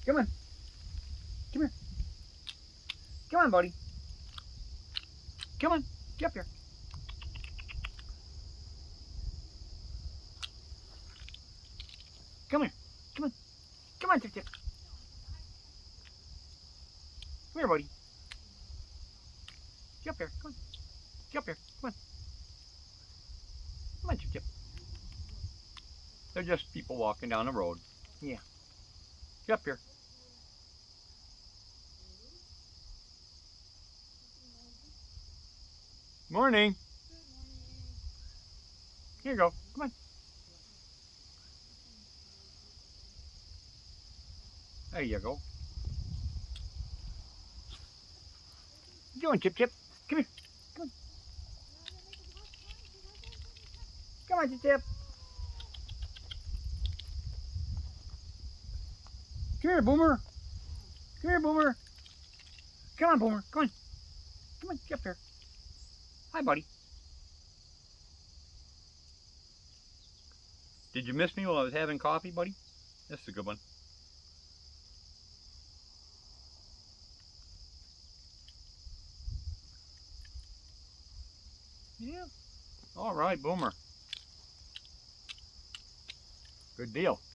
Come on. Come here. Come on, buddy. Come on. Get up here. Come here. Come on. Come on, Tip Tip. Come here, buddy. Get up here. Come on. Get up here. Come on. Come on, Tip Tip. They're just people walking down the road. Yeah. Get up here. Morning. Here you go. Come on. There you go. What you doing, Chip Chip? Come here. Come on. Come on, Chip Chip. Come here, Boomer. Come here, Boomer. Come on, Boomer. Come on. Come on, get up here. Hi, buddy. Did you miss me while I was having coffee, buddy? This is a good one. Yeah. All right, Boomer. Good deal.